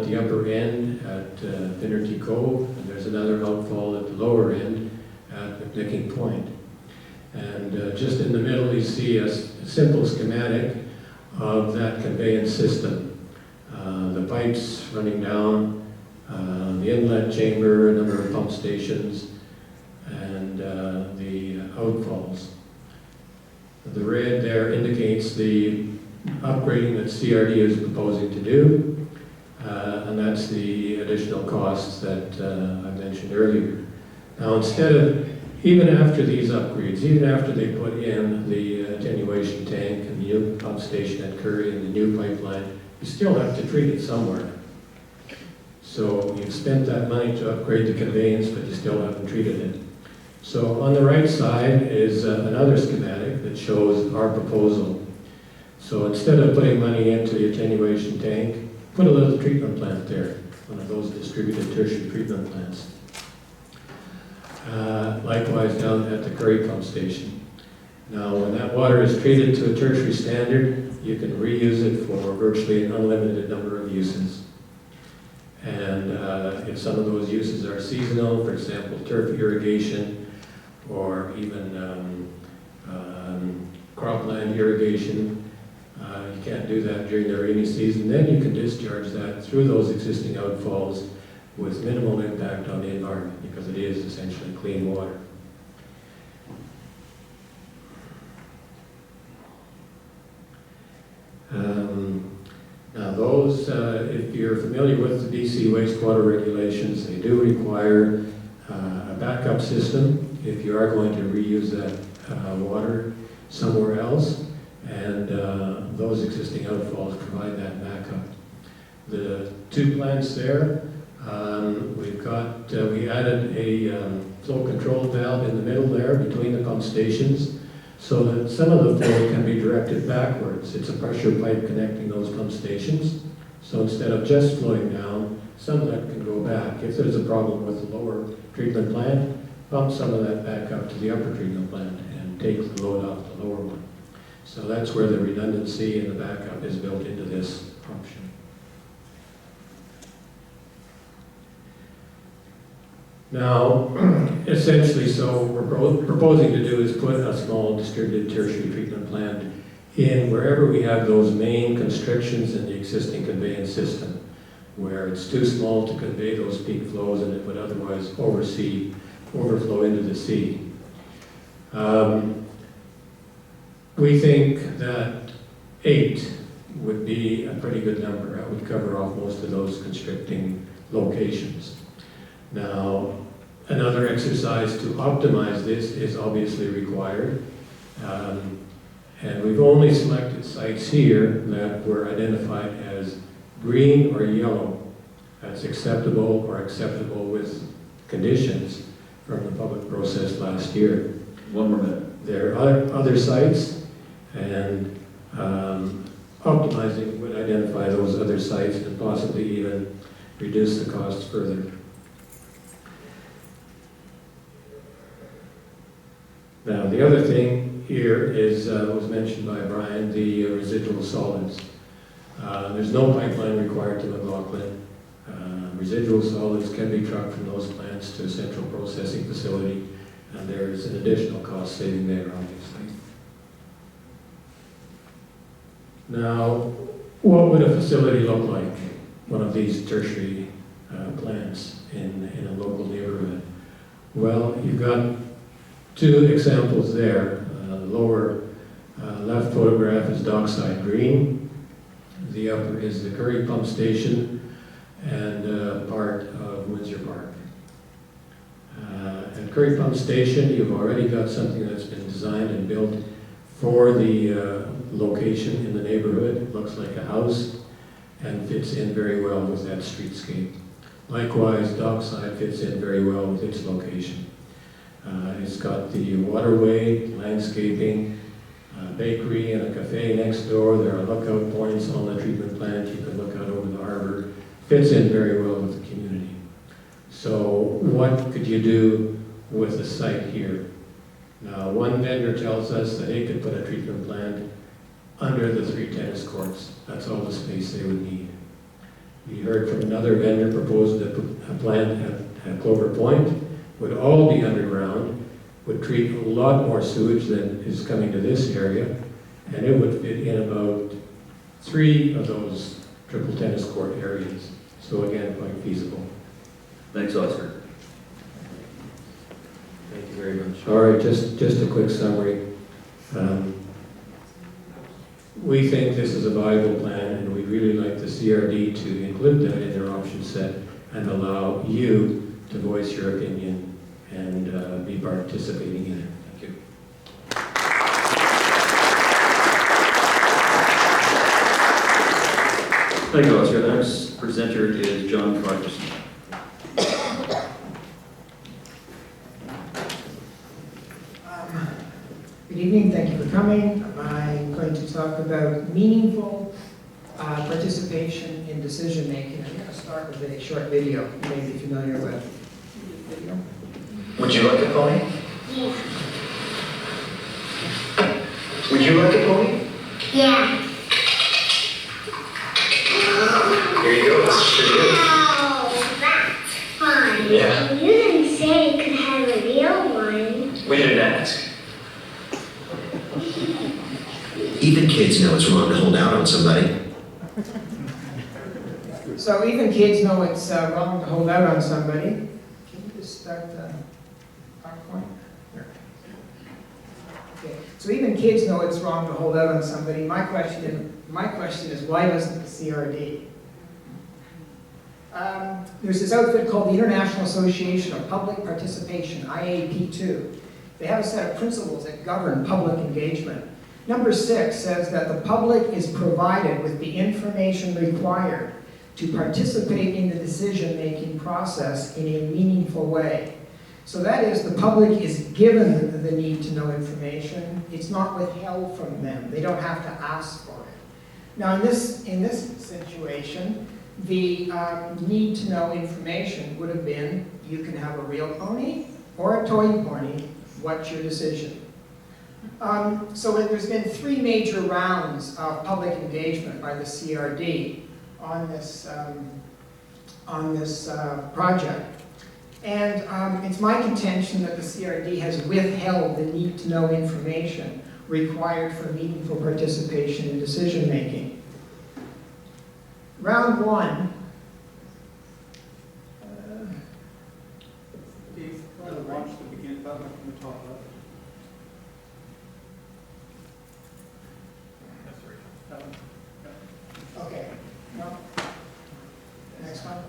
the upper end at Finnerty Cove, and there's another outfall at the lower end at McNicking Point. And just in the middle you see a simple schematic of that conveyance system. The pipes running down, the inlet chamber, a number of pump stations, and the outfalls. The red there indicates the upgrading that CRD is proposing to do, and that's the additional costs that I mentioned earlier. Now, instead of, even after these upgrades, even after they put in the attenuation tank and the new pump station at Curry and the new pipeline, you still have to treat it somewhere. So you've spent that money to upgrade the conveyance, but you still haven't treated it. So on the right side is another schematic that shows our proposal. So instead of putting money into the attenuation tank, put a little treatment plant there, one of those distributed tertiary treatment plants. Likewise down at the Curry pump station. Now when that water is treated to a tertiary standard, you can reuse it for virtually an unlimited number of uses. And if some of those uses are seasonal, for example, turf irrigation, or even cropland irrigation, you can't do that during the rainy season, then you can discharge that through those existing outfalls with minimal impact on the environment, because it is essentially clean water. Now those, if you're familiar with the BC wastewater regulations, they do require a backup system if you are going to reuse that water somewhere else, and those existing outfalls provide that backup. The two plants there, we added a flow control valve in the middle there between the pump stations, so that some of the flow can be directed backwards. It's a pressure pipe connecting those pump stations. So instead of just flowing down, some of that can go back. If there's a problem with the lower treatment plant, pump some of that back up to the upper treatment plant and take the load off the lower one. So that's where the redundancy and the backup is built into this option. Now, essentially, so what we're proposing to do is put a small distributed tertiary treatment plant in wherever we have those main constrictions in the existing conveyance system, where it's too small to convey those peak flows and it would otherwise overflow into the sea. We think that 8 would be a pretty good number. That would cover off most of those constricting locations. Now, another exercise to optimize this is obviously required. And we've only selected sites here that were identified as green or yellow. That's acceptable or acceptable with conditions from the public process last year. One more minute. There are other sites, and optimizing would identify those other sites and possibly even reduce the costs further. Now, the other thing here is, was mentioned by Brian, the residual solids. There's no pipeline required to McLaughlin. Residual solids can be trucked from those plants to a central processing facility, and there's an additional cost saving there, obviously. Now, what would a facility look like, one of these tertiary plants in a local neighborhood? Well, you've got two examples there. The lower left photograph is Dockside Green. The upper is the Curry Pump Station and part of Windsor Park. At Curry Pump Station, you've already got something that's been designed and built for the location in the neighborhood. It looks like a house and fits in very well with that streetscape. Likewise, Dockside fits in very well with its location. It's got the waterway, landscaping, bakery, and a cafe next door. There are lookout points on the treatment plant. You can look out over the harbor. Fits in very well with the community. So what could you do with the site here? Now, one vendor tells us that they could put a treatment plant under the 3 tennis courts. That's all the space they would need. You heard from another vendor proposed that a plant at Clover Point would all be underground, would treat a lot more sewage than is coming to this area, and it would fit in about 3 of those triple tennis court areas. So again, quite feasible. Thanks, Oscar. Thank you very much. All right, just a quick summary. We think this is a viable plan, and we'd really like the CRD to include that in their option set and allow you to voice your opinion and be participating in it. Thank you. Thank you, Oscar. The next presenter is John Carterson. Good evening, thank you for coming. I'm going to talk about meaningful participation in decision making. I'm going to start with a short video you may be familiar with. Video. Would you like a pony? Yeah. Would you like a pony? Yeah. Here you go, this is pretty good. Oh, that's fun. Yeah. You didn't say you could have a real one. We didn't ask. Even kids know it's wrong to hold out on somebody. So even kids know it's wrong to hold out on somebody. Can you just start the PowerPoint? Here. Okay. So even kids know it's wrong to hold out on somebody. My question is why doesn't the CRD? There's this outfit called the International Association of Public Participation, IAP2. They have a set of principles that govern public engagement. Number 6 says that the public is provided with the information required to participate in the decision-making process in a meaningful way. So that is, the public is given the need to know information. It's not withheld from them. They don't have to ask for it. Now in this situation, the need to know information would have been, you can have a real pony or a toy pony, what's your decision? So there's been 3 major rounds of public engagement by the CRD on this project. And it's my contention that the CRD has withheld the need to know information required for meaningful participation in decision making. Round 1. Dave, watch the beginning button from the top left. That one. Okay. No. Next one.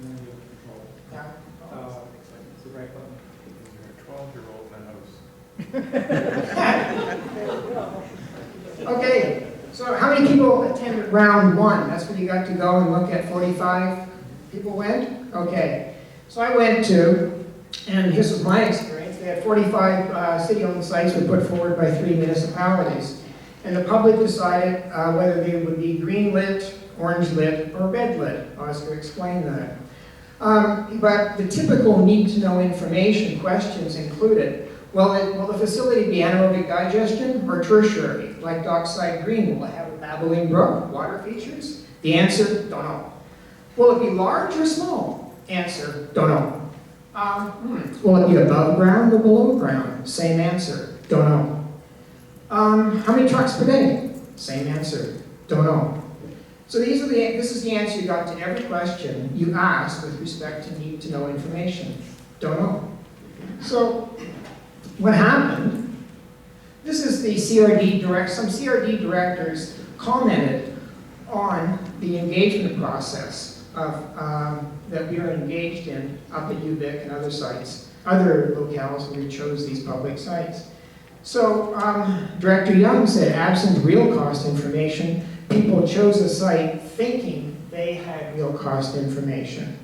And then you have control. Yeah. It's the right button. You're a 12-year-old in a house. Okay, so how many people attended round 1? That's where you got to go and look at 45 people went? Okay, so I went to, and this was my experience, they had 45 city-owned sites were put forward by 3 municipalities. And the public decided whether they would be green lit, orange lit, or red lit. Oscar explained that. But the typical need to know information questions included, will the facility be anaerobic digestion or tertiary, like Dockside Green? Will it have a babbling brook, water features? The answer, don't know. Will it be large or small? Answer, don't know. Will it be above ground or below ground? Same answer, don't know. How many trucks per day? Same answer, don't know. So this is the answer you got to every question you asked with respect to need to know information. Don't know. So what happened, this is the CRD some CRD directors commented on the engagement process that we are engaged in up at UVic and other sites, other locales where we chose these public sites. So Director Young said, absent real cost information, people chose a site thinking they had real cost information.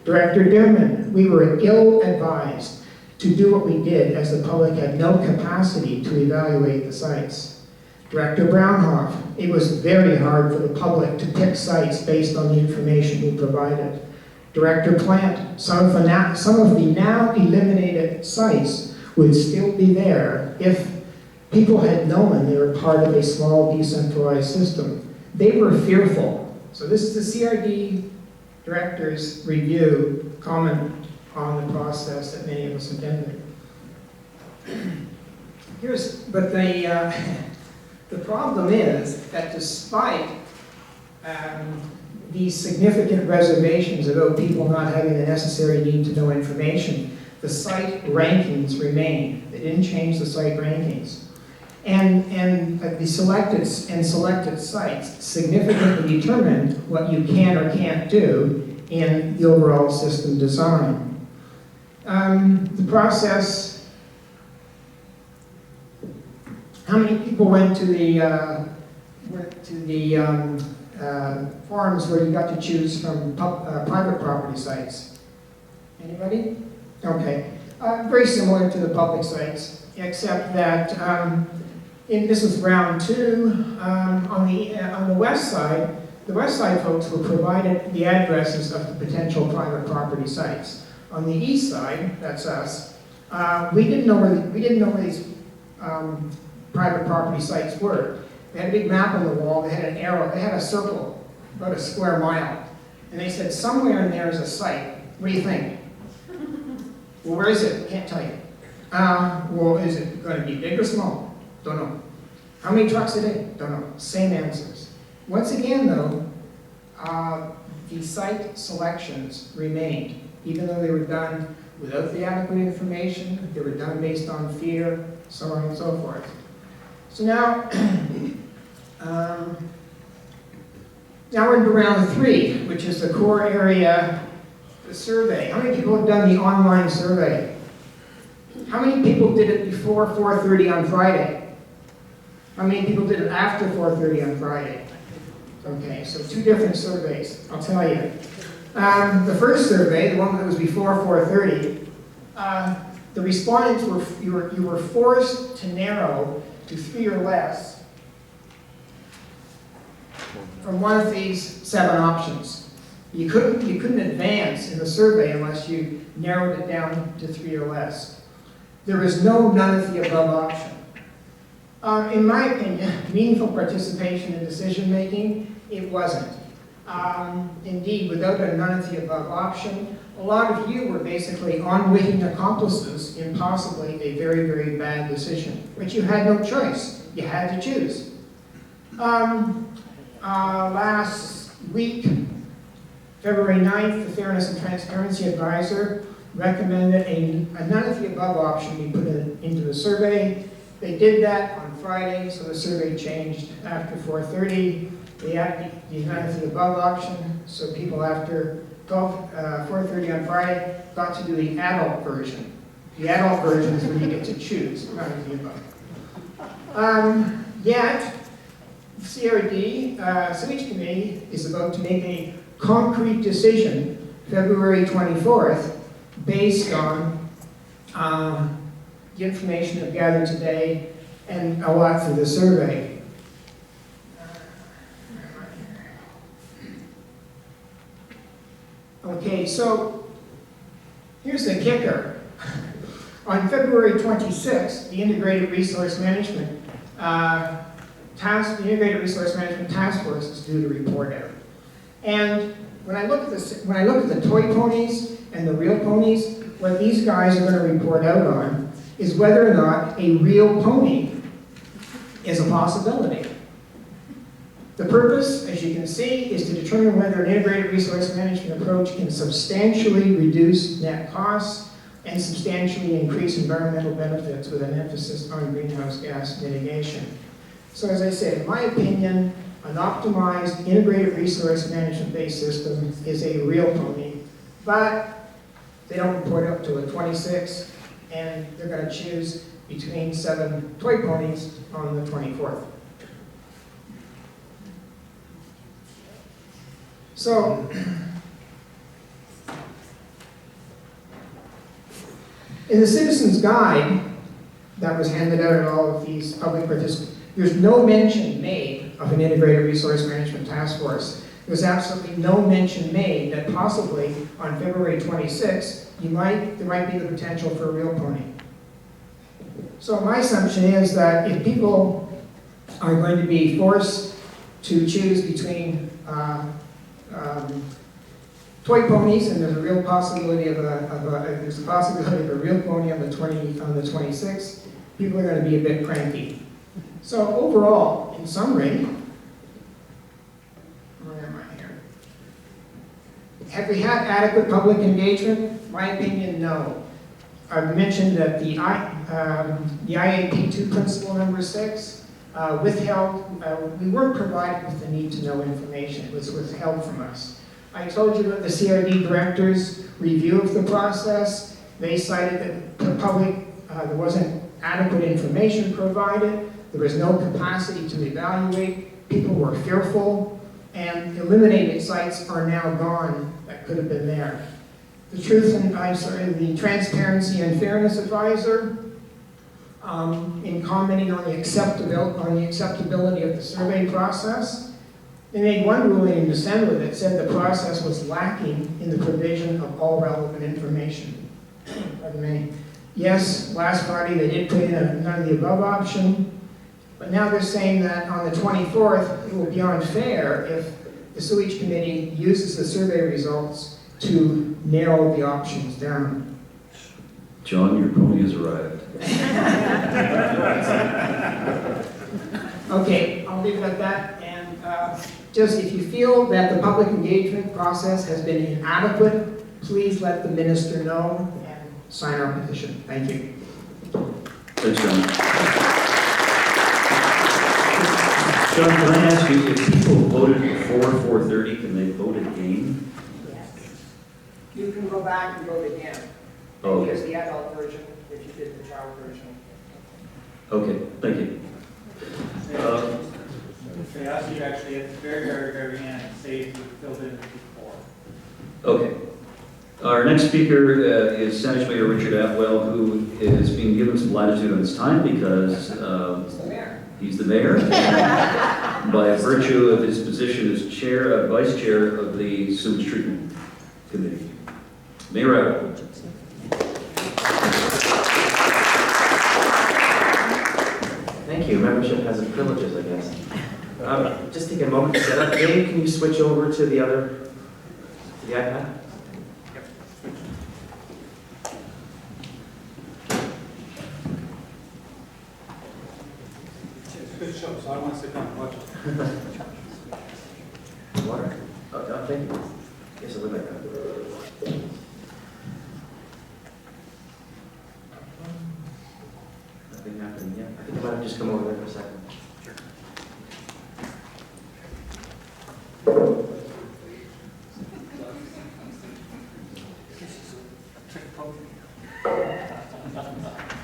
Director Dearman, we were ill-advised to do what we did as the public had no capacity to evaluate the sites. Director Brownhoff, it was very hard for the public to pick sites based on the information we provided. Director Plant, some of the now eliminated sites would still be there if people had known they were part of a small decentralized system. They were fearful. So this is the CRD director's review comment on the process that many of us attended. But the problem is that despite these significant reservations about people not having the necessary need to know information, the site rankings remain. They didn't change the site rankings. And the selected sites significantly determine what you can or can't do in the overall system design. The process, how many people went to the forums where you got to choose from private property sites? Anybody? Okay. Very similar to the public sites, except that this was round 2. On the west side, the west side folks were provided the addresses of the potential private property sites. On the east side, that's us, we didn't know where these private property sites were. They had a big map on the wall, they had an arrow, they had a circle, about a square mile. And they said, somewhere in there is a site. What do you think? Well, where is it? Can't tell you. Well, is it going to be big or small? Don't know. How many trucks a day? Don't know. Same answers. Once again, though, the site selections remained, even though they were done without the adequate information, they were done based on fear, so on and so forth. So now, now we're into round 3, which is the core area survey. How many people have done the online survey? How many people did it before 4:30 on Friday? How many people did it after 4:30 on Friday? Okay, so 2 different surveys, I'll tell you. The first survey, the one that was before 4:30, the respondents you were forced to narrow to 3 or less from one of these 7 options. You couldn't advance in the survey unless you narrowed it down to 3 or less. There is no none of the above option. In my opinion, meaningful participation in decision making, it wasn't. Indeed, without a none of the above option, a lot of you were basically unwitting accomplices in possibly a very, very bad decision, but you had no choice. You had to choose. Last week, February 9th, the Fairness and Transparency Advisor recommended a none of the above option be put into the survey. They did that on Friday, so the survey changed after 4:30. They added the none of the above option, so people after 4:30 on Friday got to do the adult version. The adult version is where you get to choose, none of the above. Yet, CRD, Sewage Committee, is about to make a concrete decision February 24th based on the information I've gathered today and a lot through the survey. Okay, so here's the kicker. On February 26th, the Integrated Resource Management Task Force is due to report out. And when I look at the toy ponies and the real ponies, what these guys are going to report out on is whether or not a real pony is a possibility. The purpose, as you can see, is to determine whether an integrated resource management approach can substantially reduce net costs and substantially increase environmental benefits with an emphasis on greenhouse gas mitigation. So as I said, in my opinion, an optimized integrated resource management-based system is a real pony, but they don't report up to a 26, and they're going to choose between 7 toy ponies on the 24th. So, in the Citizens Guide that was handed out at all of these public participants, there's no mention made of an integrated resource management task force. There's absolutely no mention made that possibly on February 26th, there might be the potential for a real pony. So my assumption is that if people are going to be forced to choose between toy ponies, and there's a real possibility there's a possibility of a real pony on the 26th. People are going to be a bit cranky. So overall, in summary, where am I here? Have we had adequate public engagement? My opinion, no. I've mentioned that the IAP 2 principle number 6 withheld, we weren't provided with the need to know information. It was withheld from us. I told you about the CRD director's review of the process. They cited that the public, there wasn't adequate information provided. There was no capacity to evaluate. People were fearful, and eliminated sites are now gone that could have been there. The the Transparency and Fairness Advisor, in commenting on the acceptability of the survey process, they made one ruling in December that said the process was lacking in the provision of all relevant information. Pardon me. Yes, last Friday they did put in a none of the above option, but now they're saying that on the 24th it will be unfair if the sewage committee uses the survey results to narrow the options down. John, your pony has arrived. Okay, I'll leave it at that. And just if you feel that the public engagement process has been inadequate, please let the minister know and sign our petition. Thank you. Thanks, John. John, can I ask you, if people voted before 4:30, can they vote again? Yes. You can go back and vote again. Oh, Here's okay. the adult version if you did the child version. Okay, thank you. They asked you actually at the very, very, very end, say if you filled in before. Okay. Our next speaker is Saanich Mayor Richard Atwell, who is being given some latitude on his time because It's the mayor. he's the mayor. By virtue of his position as vice chair of the Sewage Treatment Committee. Mayor Atwell. Thank you. Membership has its privileges, I guess. Just take a moment to set up. Dave, can you switch over to the iPad? It's a good show, so I want to sit down and watch it. Water? Oh, no, thank you. Yes, I'll look at that. Nothing happening yet. I think I might have just come over there for a second.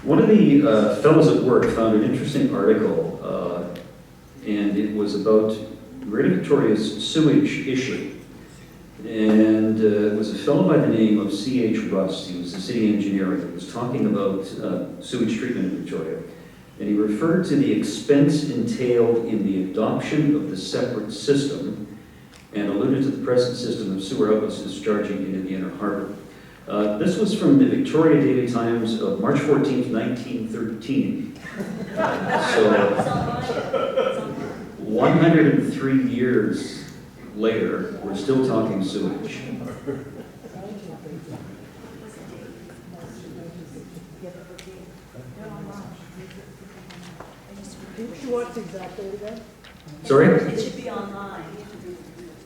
One of the fellows at work found an interesting article, and it was about Greater Victoria's sewage issue. And it was a fellow by the name of C.H. Rust. He was the city engineer. He was talking about sewage treatment in Victoria. And he referred to the expense entailed in the adoption of the separate system and alluded to the present system of sewer outlets discharging into the inner harbor. This was from the Victoria Daily Times of March 14th, 1913. So, 103 years later, we're still talking sewage. What's exactly again? Sorry? It should be online.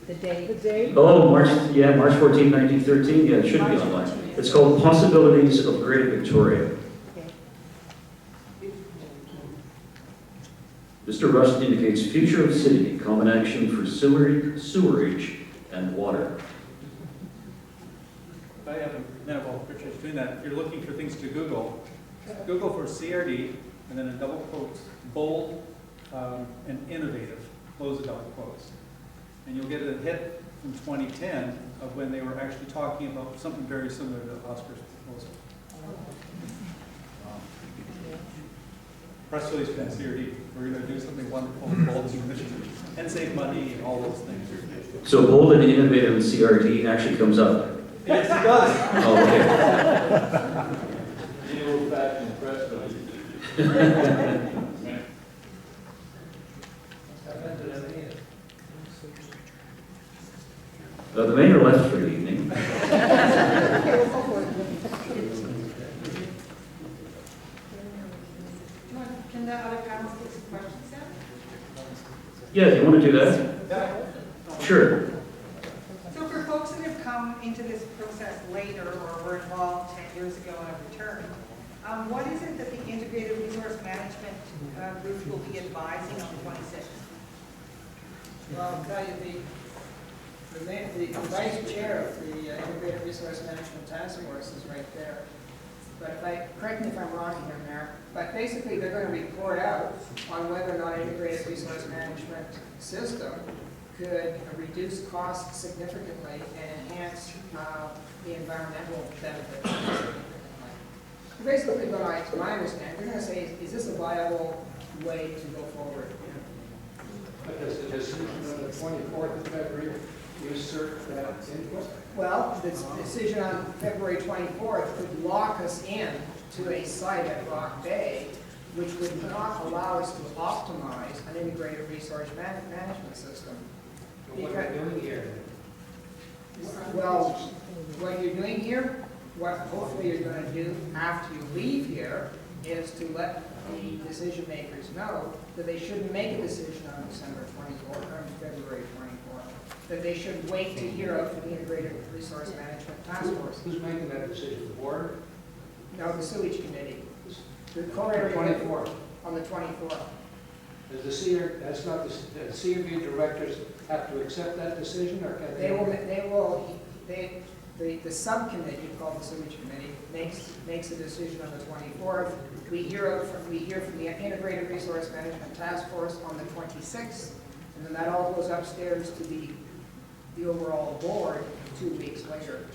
The date. The date? Oh, March 14th, 1913. Yeah, it should be online. It's called Possibilities of Greater Victoria. Mr. Rust indicates future of city, common action for sewerage and water. If I have a minute while Richard's doing that, if you're looking for things to Google, Google for CRD, and then in double quotes, bold and innovative, close the double quotes. And you'll get a hit from 2010 of when they were actually talking about something very similar to Oscar's proposal. Press release from CRD. We're going to do something wonderful with bold and initiative and save money and all those things. So bold and innovative in CRD actually comes up. Yes, it does. Oh, okay. The mayor left for the evening. Okay, we'll go for it. Can the other panelists get some questions now? Yeah, if you want to do that? Sure. So for folks that have come into this process later or were involved 10 years ago and have returned, what is it that the Integrated Resource Management group will be advising on the 26th? Well, I'll tell you, the vice chair of the Integrated Resource Management Task Force is right there. But if I, correct me if I'm wrong here, Mayor, but basically they're going to report out on whether or not integrated resource management system could reduce costs significantly and enhance the environmental benefits. Basically, to my understanding, they're going to say, is this a viable way to go forward? But does the decision on the 24th of February usurp that input? Well, the decision on February 24th could lock us in to a site at Rock Bay, which would not allow us to optimize an integrated resource management system. What are we doing here? Well, what you're doing here, what hopefully you're going to do after you leave here, is to let the decision makers know that they shouldn't make a decision on December 24th or February 24th, that they should wait to hear out from the Integrated Resource Management Task Force. Who's making that decision? The board? No, the sewage committee. The On the co-area 24th. on the 24th. Does the CR, that's not the CRB directors have to accept that decision, or can The subcommittee, called the sewage committee, makes a decision on the 24th. We hear from the Integrated Resource Management Task Force on the 26th, and then that all goes upstairs to the overall board 2 weeks later.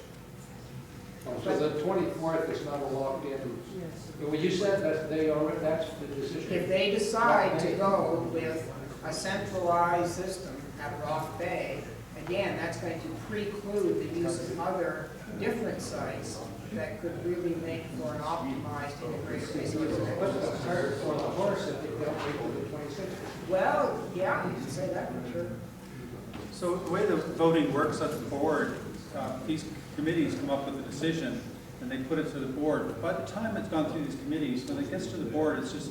So the 24th is not a locked in? Well, you said that that's the decision. If they decide to go with a centralized system at Rock Bay, again, that's going to preclude the use of other different sites that could really make for an optimized integrated resource What's management the system. cart for the horse if they don't wait till the 26th? Well, yeah, you can say that for sure. So the way the voting works at the board, these committees come up with a decision and they put it to the board. But by the time it's gone through these committees, when it gets to the board, it's just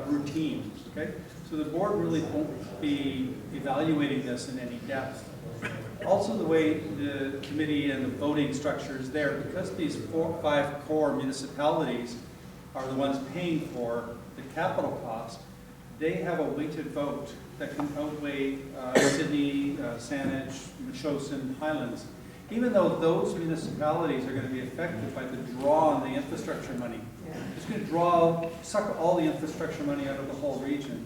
routine, okay? So the board really won't be evaluating this in any depth. Also, the way the committee and the voting structure is there, because these 5 core municipalities are the ones paying for the capital cost, they have a weighted vote that can outweigh Sydney, Saanich, Mechosin, Highlands. Even though those municipalities are going to be affected by the draw on the infrastructure money. It's going to suck all the infrastructure money out of the whole region.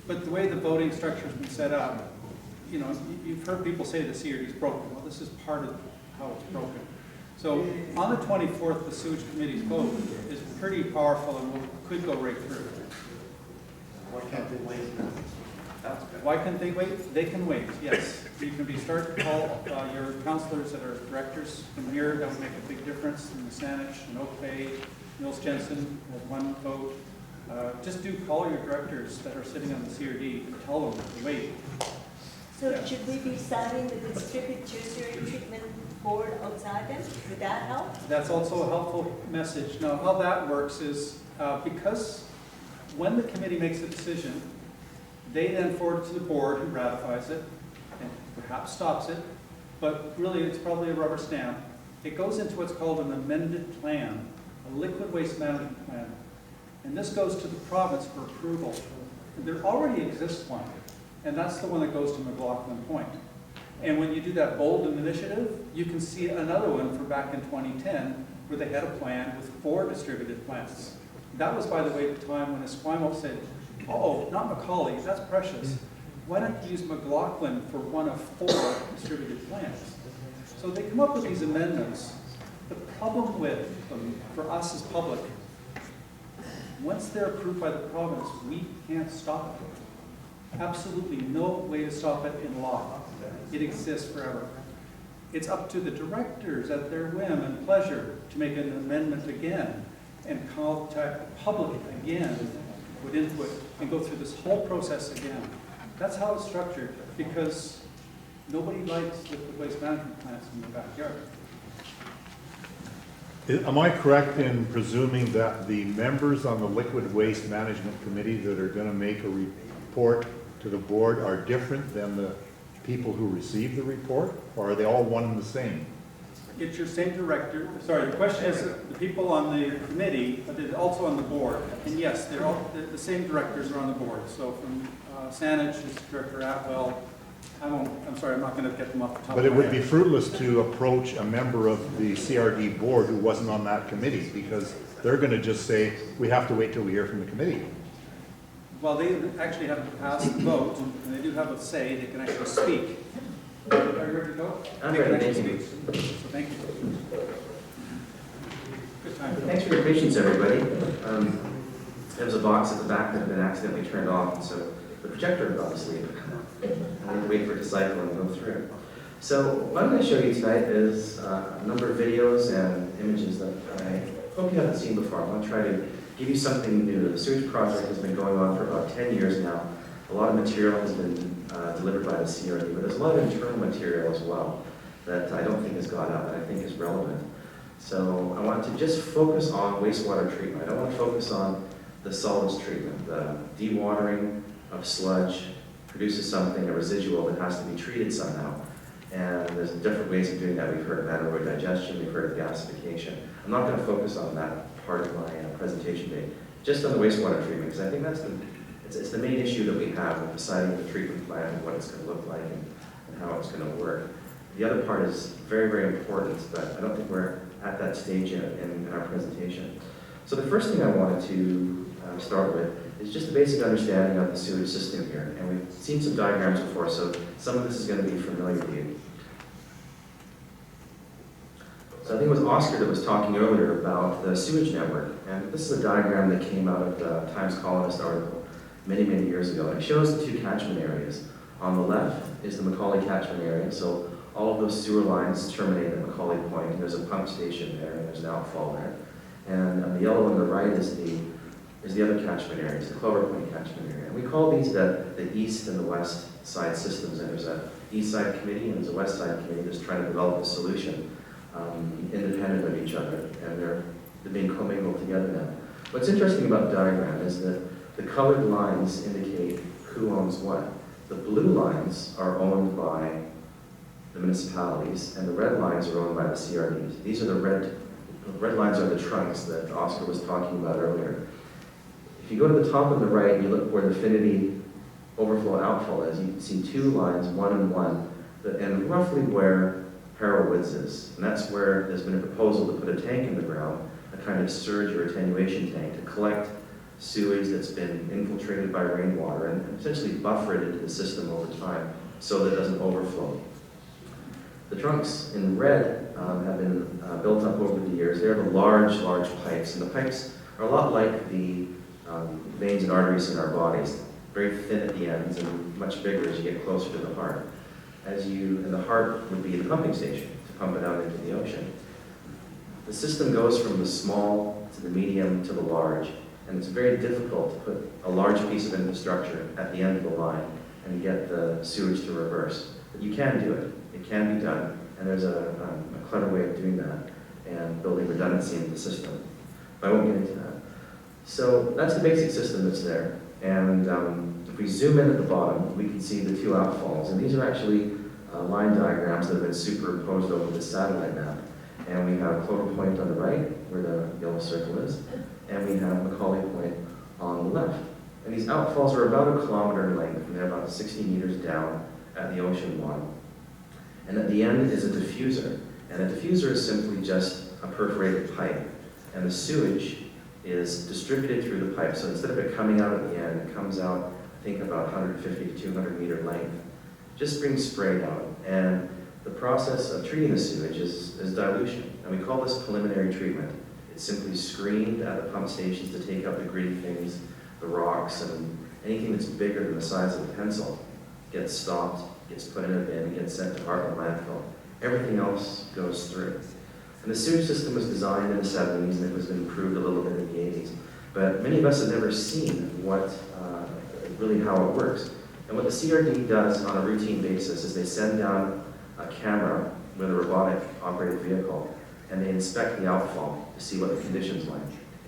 But the way the voting structure has been set up, you know, you've heard people say the CRD is broken. Well, this is part of how it's broken. So on the 24th, the sewage committee's vote is pretty powerful and could go right through. Why can't they wait? Why can't they wait? They can wait, yes. You can start to call your councillors that are directors from here. That would make a big difference in the Saanich and Oak Bay, Mills Jensen with 1 vote. Just do call your directors that are sitting on the CRD and tell them to wait. So Yeah. should we be signing the distributed tertiary treatment board outside them? Would that help? That's also a helpful message. Now, how that works is because when the committee makes a decision, they then forward it to the board who ratifies it and perhaps stops it, but really it's probably a rubber stamp. It goes into what's called an amended plan, a liquid waste management plan. And this goes to the province for approval. And there already exists one, and that's the one that goes to McLaughlin Point. And when you do that Bolden initiative, you can see another one for back in 2010, where they had a plan with 4 distributed plants. That was, by the way, the time when Esquimalt said, oh, not Macaulay, that's precious. Why don't you use McLaughlin for one of 4 distributed plants? So they come up with these amendments. The problem with them, for us as public, once they're approved by the province, we can't stop it. Absolutely no way to stop it in law. It exists forever. It's up to the directors at their whim and pleasure to make an amendment again and contact the public again with input and go through this whole process again. That's how it's structured, because Nobody likes the waste management plants in their backyard. Am I correct in presuming that the members on the Liquid Waste Management Committee that are going to make a report to the board are different than the people who receive the report? Or are they all one and the same? It's your same director, sorry, the question is the people on the committee, but they're also on the board. And yes, they're all, the same directors are on the board. So from Saanich is Director Atwell. I'm sorry, I'm not going to get them off the top of my But it would head. be fruitless to approach a member of the CRD board who wasn't on that committee, because they're going to just say, we have to wait till we hear from the committee. Well, they actually have to pass the vote, and they do have a say, they can actually speak. Are you ready to go? I'm They can ready, actually thank speak. So thank you. Good time. Thanks for your patience, everybody. There was a box at the back that had been accidentally turned off, and so the projector got asleep. I had to wait for it to cycle and go through. So what I'm going to show you tonight is a number of videos and images that I hope you haven't seen before. I want to try to give you something new. The sewage project has been going on for about 10 years now. A lot of material has been delivered by the CRD, but there's a lot of internal material as well that I don't think has gone out and I think is relevant. So I want to just focus on wastewater treatment. I don't want to focus on the solids treatment. The dewatering of sludge produces something, a residual that has to be treated somehow. And there's different ways of doing that. We've heard of anaerobic digestion, we've heard of gasification. I'm not going to focus on that part of my presentation today, just on the wastewater treatment, because I think that's it's the main issue that we have with deciding the treatment plan and what it's going to look like and how it's going to work. The other part is very, very important, but I don't think we're at that stage yet in our presentation. So the first thing I wanted to start with is just a basic understanding of the sewage system here. And we've seen some diagrams before, so some of this is going to be familiar to you. So I think it was Oscar that was talking earlier about the sewage network. And this is a diagram that came out of the Times Colonist article many, many years ago. And it shows the two catchment areas. On the left is the Macaulay catchment area. So all of those sewer lines terminate at Macaulay Point. There's a pump station there, and there's an outfall there. And the yellow on the right is the other catchment area, it's the Clover Point catchment area. And we call these the east and the west side systems. And there's an east side committee and there's a west side committee that's trying to develop a solution independent of each other. And they're being commingled together now. What's interesting about the diagram is that the colored lines indicate who owns what. The blue lines are owned by the municipalities, and the red lines are owned by the CRDs. These are the red lines are the trunks that Oscar was talking about earlier. If you go to the top on the right and you look where the Finity overflow outfall is, you can see two lines, 1 and 1, that end roughly where Harrow Woods is. And that's where there's been a proposal to put a tank in the ground, a kind of surge or attenuation tank, to collect sewage that's been infiltrated by rainwater and essentially buffer it into the system over time so that it doesn't overflow. The trunks in red have been built up over the years. They're the large, large pipes, and the pipes are a lot like the veins and arteries in our bodies, very thin at the ends and much bigger as you get closer to the heart. And the heart would be the pumping station to pump it out into the ocean. The system goes from the small to the medium to the large, and it's very difficult to put a large piece of infrastructure at the end of the line and get the sewage to reverse. But you can do it. It can be done, and there's a clever way of doing that and building redundancy into the system. But I won't get into that. So that's the basic system that's there. And if we zoom in at the bottom, we can see the two outfalls. And these are actually line diagrams that have been superimposed over the satellite map. And we have Clover Point on the right, where the yellow circle is, and we have Macaulay Point on the left. And these outfalls are about 1 kilometer in length, and they're about 60 meters down at the ocean bottom. And at the end is a diffuser. And a diffuser is simply just a perforated pipe. And the sewage is distributed through the pipe. So instead of it coming out at the end, it comes out, I think, about 150 to 200 meter length, just being sprayed out. And the process of treating the sewage is dilution. And we call this preliminary treatment. It's simply screened at the pump stations to take out the gritty things, the rocks, and anything that's bigger than the size of a pencil gets stopped, gets put in a bin, and gets sent to Heartland landfill. Everything else goes through. And the sewage system was designed in the 70s, and it was improved a little bit in the 80s. But many of us have never seen really how it works. And what the CRD does on a routine basis is they send down a camera with a robotic operated vehicle, and they inspect the outfall to see what the condition's like.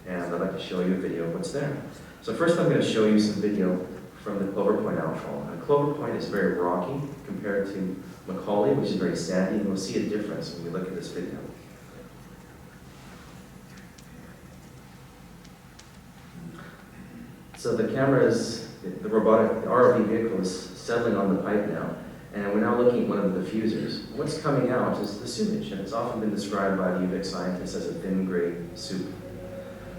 And I'd like to show you a video of what's there. So first I'm going to show you some video from the Clover Point outfall. And Clover Point is very rocky compared to Macaulay, which is very sandy, and we'll see a difference when we look at this video. So the camera is, the robotic, the ROV vehicle is settling on the pipe now, and we're now looking at one of the diffusers. What's coming out is the sewage, and it's often been described by the UVic scientists as a thin gray soup.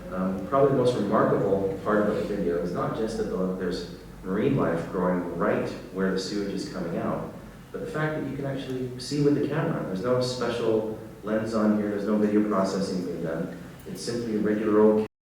Probably the most remarkable part about the video is not just that there's marine life growing right where the sewage is coming out, but the fact that you can actually see with the camera. There's no special lens on here, there's no video processing being done. It's simply a regular old